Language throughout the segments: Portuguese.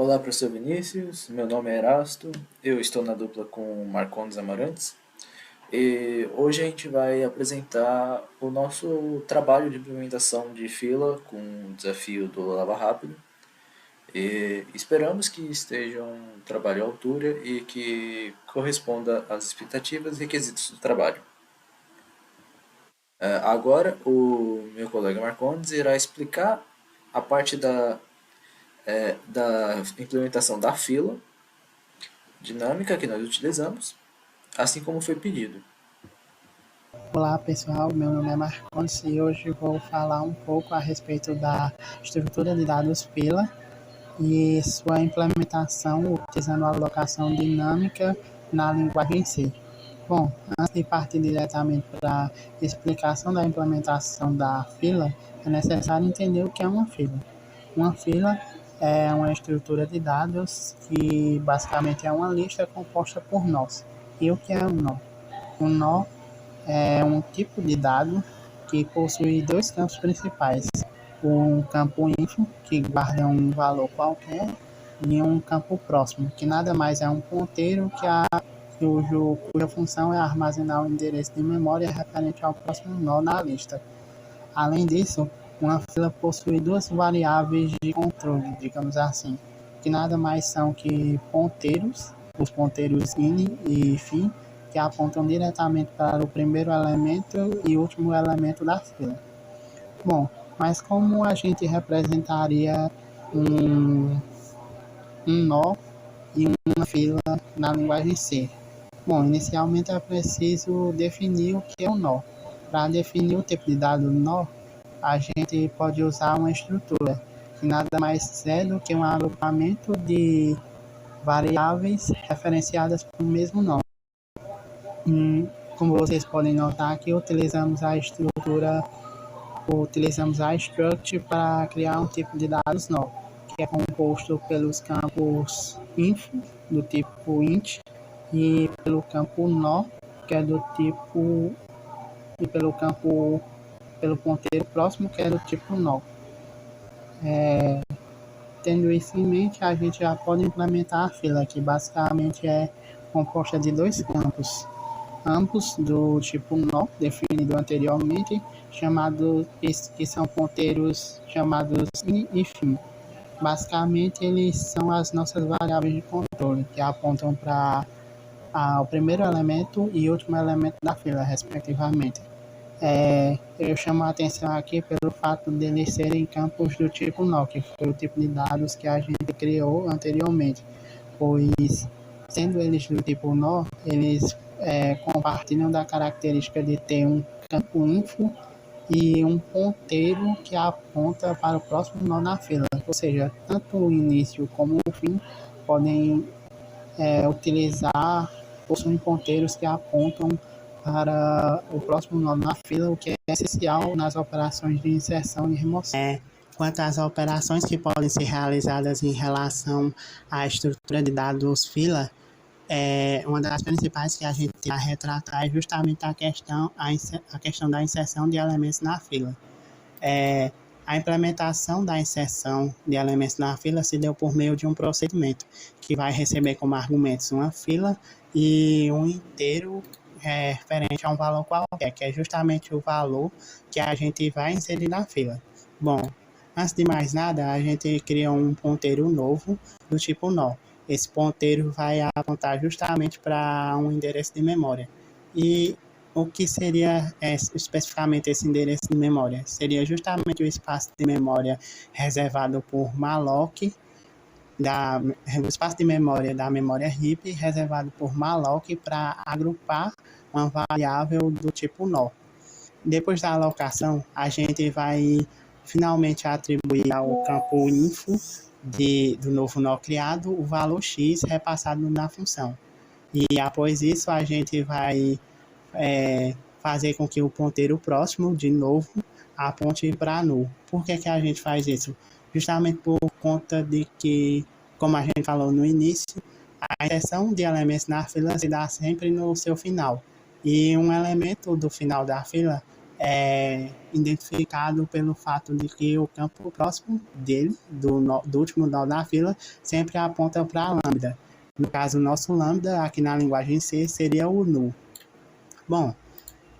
Olá, professor Vinícius. Meu nome é Erasto. Eu estou na dupla com Marcondes Amarantes. E hoje a gente vai apresentar o nosso trabalho de implementação de fila com o desafio do Lava Rápido. E esperamos que esteja um trabalho à altura e que corresponda às expectativas e requisitos do trabalho. Agora, o meu colega Marcondes irá explicar a parte da implementação da fila dinâmica que nós utilizamos, assim como foi pedido. Olá pessoal, meu nome é Marcondes e hoje vou falar um pouco a respeito da estrutura de dados fila e sua implementação utilizando a alocação dinâmica na linguagem C. Bom, antes de partir diretamente para a explicação da implementação da fila, é necessário entender o que é uma fila. Uma fila é uma estrutura de dados que basicamente é uma lista composta por nós. E o que é um nó? Um nó é um tipo de dado que possui dois campos principais. Um campo info, que guarda um valor qualquer, e um campo próximo, que nada mais é um ponteiro cuja função é armazenar o endereço de memória referente ao próximo nó na lista. Além disso, uma fila possui duas variáveis de controle, digamos assim, que nada mais são que ponteiros, os ponteiros in e fim, que apontam diretamente para o primeiro elemento e último elemento da fila. Bom, mas como a gente representaria um, um nó e uma fila na linguagem C? Bom, inicialmente é preciso definir o que é um nó. Para definir o tipo de dado nó, a gente pode usar uma estrutura, que nada mais é do que um agrupamento de variáveis referenciadas pelo mesmo nome. Como vocês podem notar aqui, utilizamos a struct para criar um tipo de dados nó, que é composto pelos campos info, do tipo int, e pelo campo nó, que é do tipo, e pelo ponteiro próximo, que é do tipo nó. Tendo isso em mente, a gente já pode implementar a fila, que basicamente é composta de dois campos, ambos do tipo nó, definido anteriormente, que são ponteiros chamados in e fim. Basicamente, eles são as nossas variáveis de controle, que apontam para o primeiro elemento e último elemento da fila, respectivamente. Eu chamo a atenção aqui pelo fato de eles serem campos do tipo nó, que foi o tipo de dados que a gente criou anteriormente, pois, sendo eles do tipo nó, eles compartilham da característica de ter um campo info e um ponteiro que aponta para o próximo nó na fila, ou seja, tanto o início como o fim podem possuem ponteiros que apontam para o próximo nó na fila, o que é essencial nas operações de inserção e remoção. Quanto às operações que podem ser realizadas em relação à estrutura de dados fila, uma das principais que a gente tem a retratar é justamente a questão da inserção de elementos na fila. A implementação da inserção de elementos na fila se deu por meio de um procedimento que vai receber como argumentos uma fila e um inteiro referente a um valor qualquer, que é justamente o valor que a gente vai inserir na fila. Bom, antes de mais nada, a gente cria um ponteiro novo do tipo nó. Esse ponteiro vai apontar justamente para um endereço de memória. E o que seria especificamente esse endereço de memória? Seria justamente o espaço de memória reservado por malloc, o espaço de memória da memória heap reservado por malloc para agrupar uma variável do tipo nó. Depois da alocação, a gente vai finalmente atribuir ao campo info do novo nó criado o valor x repassado na função. E após isso, a gente vai fazer com que o ponteiro próximo, de novo, aponte para null. Por que a gente faz isso? Justamente por conta de que, como a gente falou no início, a inserção de elementos na fila se dá sempre no seu final. E um elemento do final da fila é identificado pelo fato de que o campo próximo dele, do último nó da fila, sempre aponta para a lambda. No caso, o nosso lambda, aqui na linguagem C, seria o null. Bom,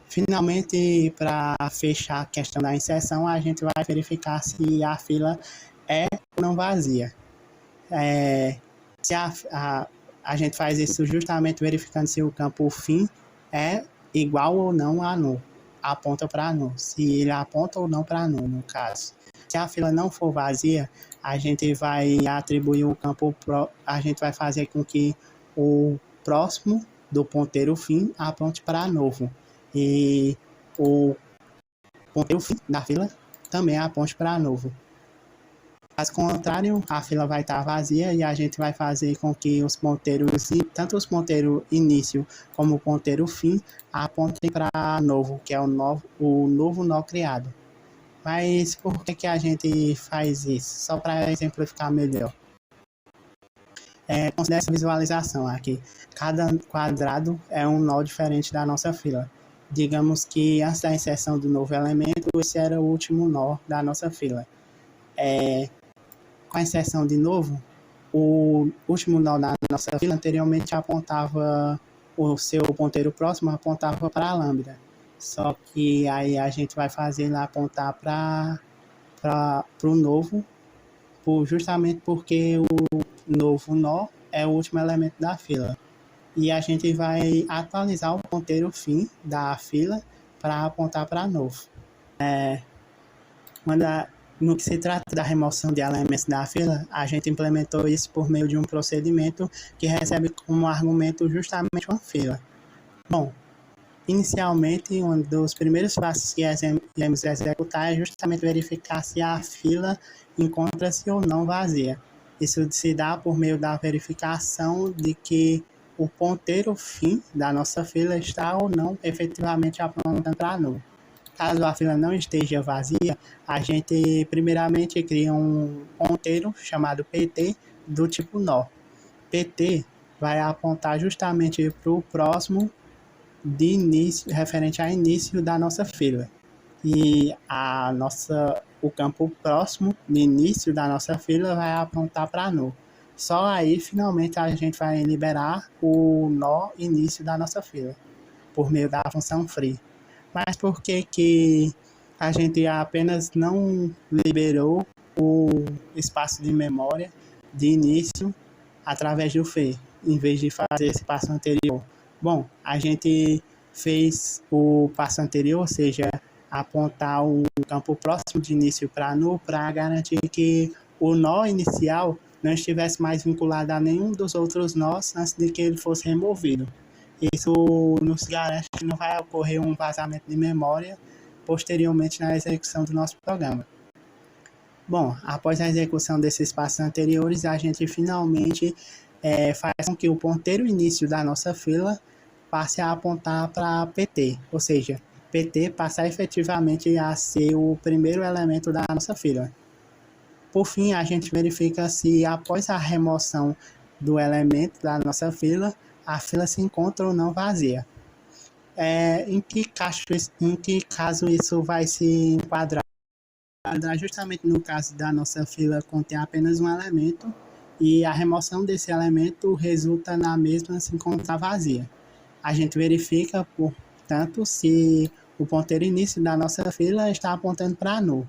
finalmente, para fechar a questão da inserção, a gente vai verificar se a fila é ou não vazia. Se a gente faz isso justamente verificando se o campo fim é igual ou não a null, aponta para null, se ele aponta ou não para null, no caso. Se a fila não for vazia, a gente vai atribuir o campo, a gente vai fazer com que o próximo do ponteiro fim aponte para novo, e o ponteiro fim da fila também aponte para novo. Caso contrário, a fila vai estar vazia e a gente vai fazer com que os ponteiros, tanto os ponteiros início como o ponteiro fim, apontem para novo, que é o novo nó criado. Mas por que a gente faz isso? Só para exemplificar melhor. Considere essa visualização aqui. Cada quadrado é um nó diferente da nossa fila. Digamos que antes da inserção do novo elemento, esse era o último nó da nossa fila. Com a inserção de novo, o último nó da nossa fila anteriormente apontava, o seu ponteiro próximo apontava para a lambda. Só que aí a gente vai fazer ele apontar para o novo, justamente porque o novo nó é o último elemento da fila. E a gente vai atualizar o ponteiro fim da fila para apontar para novo. No que se trata da remoção de elementos da fila, a gente implementou isso por meio de um procedimento que recebe como argumento justamente uma fila. Bom, inicialmente, um dos primeiros passos que iremos executar é justamente verificar se a fila encontra-se ou não vazia. Isso se dá por meio da verificação de que o ponteiro fim da nossa fila está ou não efetivamente apontando para null. Caso a fila não esteja vazia, a gente primeiramente cria um ponteiro chamado PT do tipo nó. PT vai apontar justamente para o próximo de início, referente ao início da nossa fila. E o campo próximo de início da nossa fila vai apontar para null. Só aí, finalmente, a gente vai liberar o nó início da nossa fila, por meio da função free. Mas por que a gente apenas não liberou o espaço de memória de início através do fee, em vez de fazer esse passo anterior? Bom, a gente fez o passo anterior, ou seja, apontar o campo próximo de início para null, para garantir que o nó inicial não estivesse mais vinculado a nenhum dos outros nós antes de que ele fosse removido. Isso nos garante que não vai ocorrer um vazamento de memória posteriormente na execução do nosso programa. Bom, após a execução desses passos anteriores, a gente finalmente faz com que o ponteiro início da nossa fila passe a apontar para PT, ou seja, PT passa efetivamente a ser o primeiro elemento da nossa fila. Por fim, a gente verifica se após a remoção do elemento da nossa fila, a fila se encontra ou não vazia. Em que caso isso vai se enquadrar? Justamente no caso da nossa fila contém apenas um elemento e a remoção desse elemento resulta na mesma se encontrar vazia. A gente verifica, portanto, se o ponteiro início da nossa fila está apontando para null.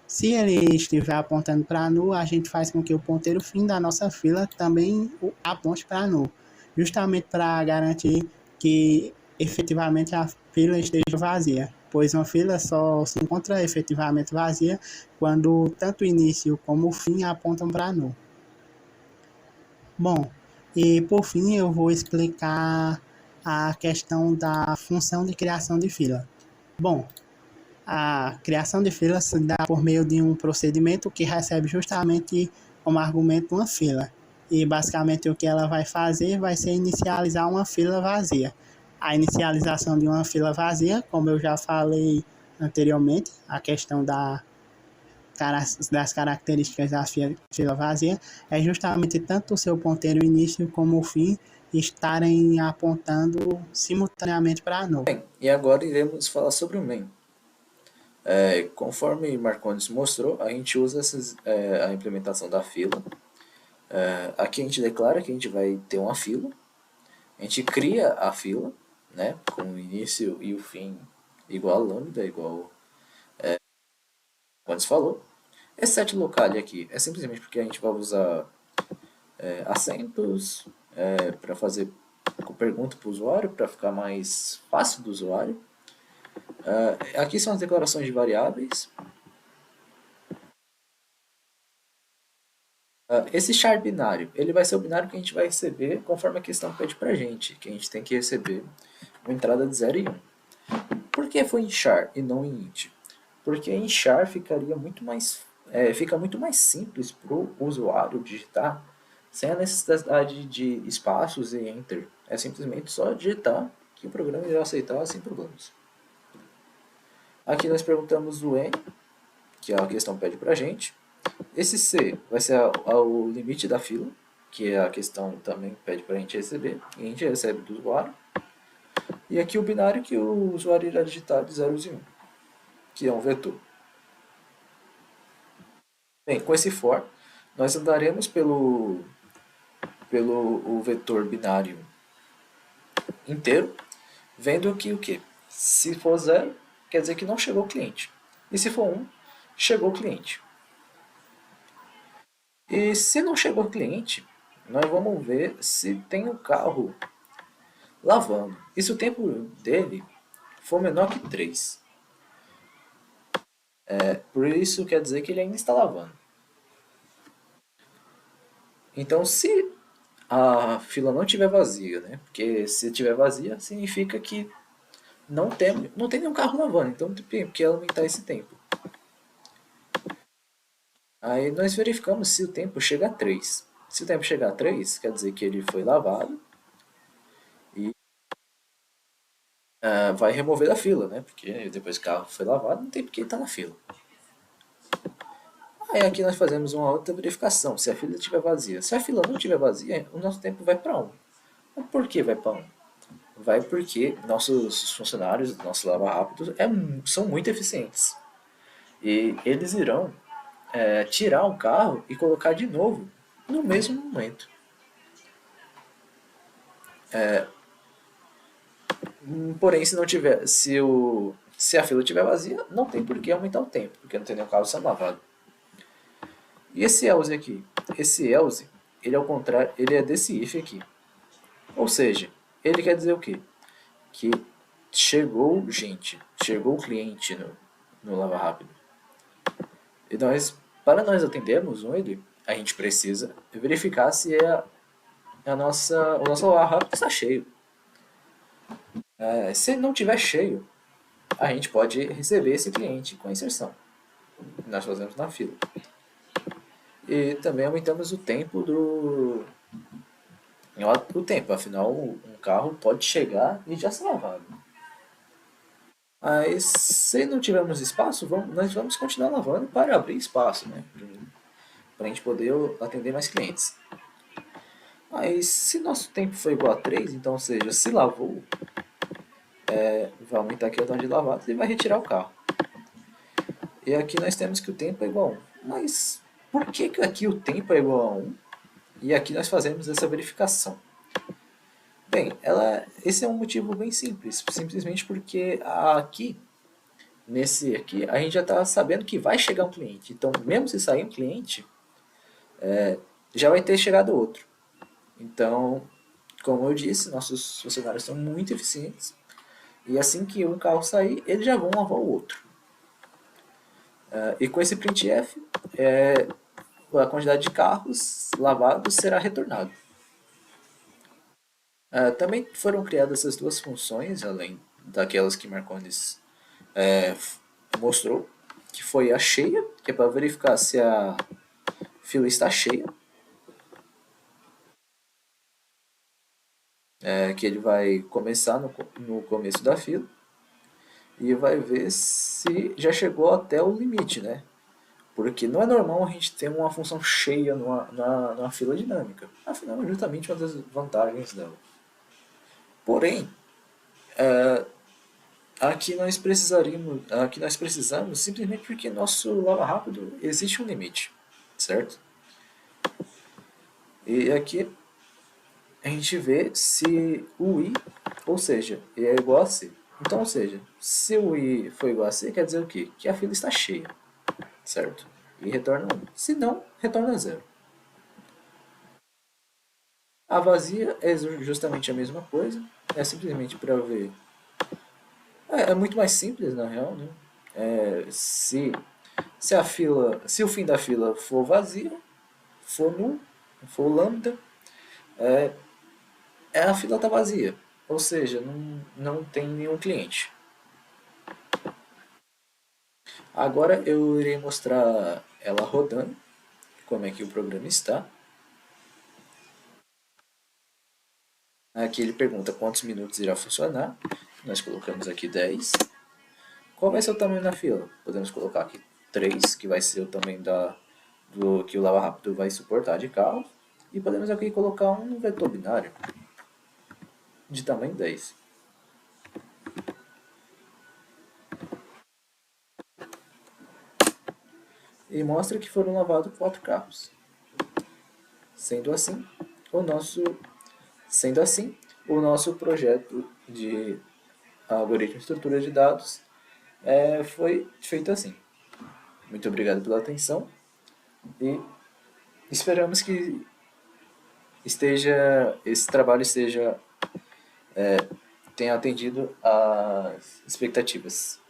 Se ele estiver apontando para null, a gente faz com que o ponteiro fim da nossa fila também aponte para null, justamente para garantir que efetivamente a fila esteja vazia, pois uma fila só se encontra efetivamente vazia quando tanto o início como o fim apontam para null. Bom, e por fim eu vou explicar a questão da função de criação de fila. Bom, a criação de fila se dá por meio de um procedimento que recebe justamente como argumento uma fila. E basicamente o que ela vai fazer vai ser inicializar uma fila vazia. A inicialização de uma fila vazia, como eu já falei anteriormente, a questão das características da fila vazia, é justamente tanto o seu ponteiro início como o fim estarem apontando simultaneamente para null. Bem, e agora iremos falar sobre o main. Conforme Marcondes mostrou, a gente usa a implementação da fila. Aqui a gente declara que a gente vai ter uma fila, a gente cria a fila, né, com o início e o fim igual a lambda, igual Marcondes falou. Esse set locale aqui é simplesmente porque a gente vai usar acentos para fazer pergunta para o usuário, para ficar mais fácil do usuário. Aqui são as declarações de variáveis. Esse char binário, ele vai ser o binário que a gente vai receber conforme a questão pede pra gente, que a gente tem que receber uma entrada de 0 e 1. Por que foi em char e não em int? Porque em char fica muito mais simples para o usuário digitar sem a necessidade de espaços e enter. É simplesmente só digitar que o programa irá aceitar sem problemas. Aqui nós perguntamos o n, que a questão pede pra gente. Esse C vai ser o limite da fila, que a questão também pede para a gente receber, e a gente recebe do usuário. E aqui o binário que o usuário irá digitar de 0 e 1, que é um vetor. Bem, com esse for, nós andaremos pelo o vetor binário inteiro, vendo que o quê? Se for 0, quer dizer que não chegou o cliente. E se for 1, chegou o cliente. E se não chegou o cliente, nós vamos ver se tem um carro lavando. E se o tempo dele for menor que 3. Por isso quer dizer que ele ainda está lavando. Então, se a fila não estiver vazia, né? Porque se estiver vazia, significa que não tem nenhum carro lavando. Então, tem que aumentar esse tempo. Aí nós verificamos se o tempo chega a 3. Se o tempo chegar a 3, quer dizer que ele foi lavado e vai remover da fila, né? Porque depois que o carro foi lavado, não tem porque ele estar na fila. Aí aqui nós fazemos uma outra verificação, se a fila estiver vazia. Se a fila não estiver vazia, o nosso tempo vai para 1. Mas por que vai para 1? Vai porque nossos funcionários, nossos lava-rápidos, são muito eficientes. E eles irão tirar um carro e colocar de novo no mesmo momento. Porém, se não tiver, se a fila estiver vazia, não tem por que aumentar o tempo, porque não tem nenhum carro sendo lavado. E esse else aqui? Esse else, ele é ao contrário, ele é desse if aqui. Ou seja, ele quer dizer o quê? Que chegou gente, chegou cliente no Lava Rápido. E para nós atendermos ele, a gente precisa verificar se o nosso Lava Rápido está cheio. Se ele não estiver cheio, a gente pode receber esse cliente com a inserção. Nós fazemos na fila. E também aumentamos o tempo o tempo, afinal um carro pode chegar e já ser lavado. Mas se não tivermos espaço, nós vamos continuar lavando para abrir espaço, né? Para a gente poder atender mais clientes. Mas se nosso tempo for igual a 3, então, ou seja, se lavou, vai aumentar aqui a quantidade de lavadas e vai retirar o carro. E aqui nós temos que o tempo é igual a 1. Mas por que aqui o tempo é igual a 1? E aqui nós fazemos essa verificação. Bem, esse é um motivo bem simples, simplesmente porque nesse aqui, a gente já está sabendo que vai chegar um cliente. Então, mesmo se sair um cliente, já vai ter chegado outro. Então, como eu disse, nossos funcionários são muito eficientes. E assim que um carro sair, eles já vão lavar o outro. E com esse printf, a quantidade de carros lavados será retornado. Também foram criadas essas duas funções, além daquelas que Marcondes mostrou, que foi a cheia, que é para verificar se a fila está cheia, que ele vai começar no começo da fila e vai ver se já chegou até o limite, né? Porque não é normal a gente ter uma função cheia numa fila dinâmica. Afinal, é justamente uma das vantagens dela. Porém, aqui nós precisamos simplesmente porque nosso lava rápido existe um limite, certo? E aqui a gente vê se o i, ou seja, é igual a c. Então, ou seja, se o i for igual a c, quer dizer o quê? Que a fila está cheia, certo? E retorna 1. Se não, retorna 0. A vazia é justamente a mesma coisa, é simplesmente para ver. É muito mais simples na real, né? Se a fila, se o fim da fila for vazio, for null, for lambda, a fila está vazia. Ou seja, não tem nenhum cliente. Agora eu irei mostrar ela rodando, como é que o programa está. Aqui ele pergunta quantos minutos irá funcionar. Nós colocamos aqui 10. Qual vai ser o tamanho da fila? Podemos colocar aqui 3, que vai ser o tamanho do que o Lava Rápido vai suportar de carro. E podemos aqui colocar um vetor binário de tamanho 10. E mostra que foram lavados 4 carros. Sendo assim, o nosso, o nosso projeto de algoritmo de estrutura de dados foi feito assim. Muito obrigado pela atenção e esperamos que esse trabalho tenha atendido às expectativas.